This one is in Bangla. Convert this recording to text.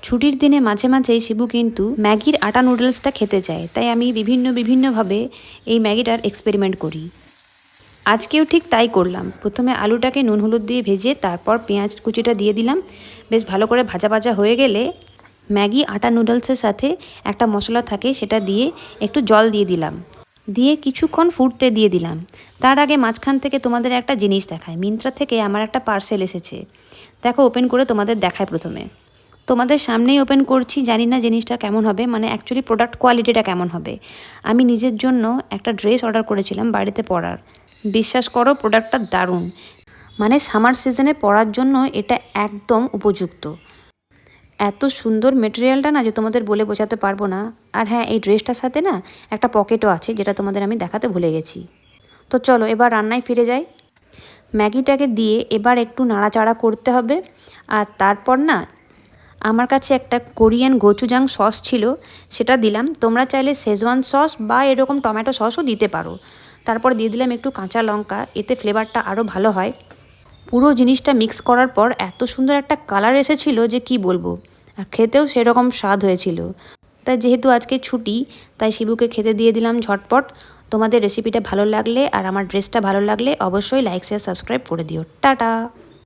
ছুটির দিনে মাঝে মাঝেই শিবু কিন্তু ম্যাগির আটা নুডলসটা খেতে চায়, তাই আমি বিভিন্নভাবে এই ম্যাগিটার এক্সপেরিমেন্ট করি। আজকেও ঠিক তাই করলাম। প্রথমে আলুটাকে নুন হলুদ দিয়ে ভেজে তারপর পেঁয়াজ কুচিটা দিয়ে দিলাম। বেশ ভালো করে ভাজা ভাজা হয়ে গেলে ম্যাগি আটা নুডলসের সাথে একটা মশলা থাকে, সেটা দিয়ে একটু জল দিয়ে দিলাম, দিয়ে কিছুক্ষণ ফুটতে দিয়ে দিলাম। তার আগে মাঝখান থেকে তোমাদের একটা জিনিস দেখায়। মিন্ত্রা থেকে আমার একটা পার্সেল এসেছে, দেখো ওপেন করে তোমাদের দেখায়। প্রথমে তোমাদের সামনেই ওপেন করছি, জানি না জিনিসটা কেমন হবে, মানে অ্যাকচুয়ালি প্রোডাক্ট কোয়ালিটিটা কেমন হবে। আমি নিজের জন্য একটা ড্রেস অর্ডার করেছিলাম বাড়িতে পরার। বিশ্বাস করো প্রোডাক্টটা দারুণ, মানে সামার সিজনে পরার জন্য এটা একদম উপযুক্ত। এত সুন্দর মেটেরিয়ালটা না যে তোমাদের বলে বোঝাতে পারবো না। আর হ্যাঁ, এই ড্রেসটার সাথে না একটা পকেটও আছে, যেটা তোমাদের আমি দেখাতে ভুলে গেছি। তো চলো এবার রান্নায় ফিরে যাই। ম্যাগিটাকে দিয়ে এবার একটু নাড়াচাড়া করতে হবে। আর তারপর না আমার কাছে একটা কোরিয়ান গোচুজাং সস ছিল, সেটা দিলাম। তোমরা চাইলে শেজওয়ান সস বা এরকম টমেটো সসও দিতে পারো। তারপর দিয়ে দিলাম একটু কাঁচা লঙ্কা, এতে ফ্লেভারটা আরও ভালো হয়। পুরো জিনিসটা মিক্স করার পর এত সুন্দর একটা কালার এসেছিল যে কি বলবো, আর খেতেও সেরকম স্বাদ হয়েছিল। তাই যেহেতু আজকে ছুটি, তাই শিবুকে খেতে দিয়ে দিলাম ঝটপট। তোমাদের রেসিপিটা ভালো লাগলে আর আমার ড্রেসটা ভালো লাগলে অবশ্যই লাইক শেয়ার সাবস্ক্রাইব করে দিও। টাটা।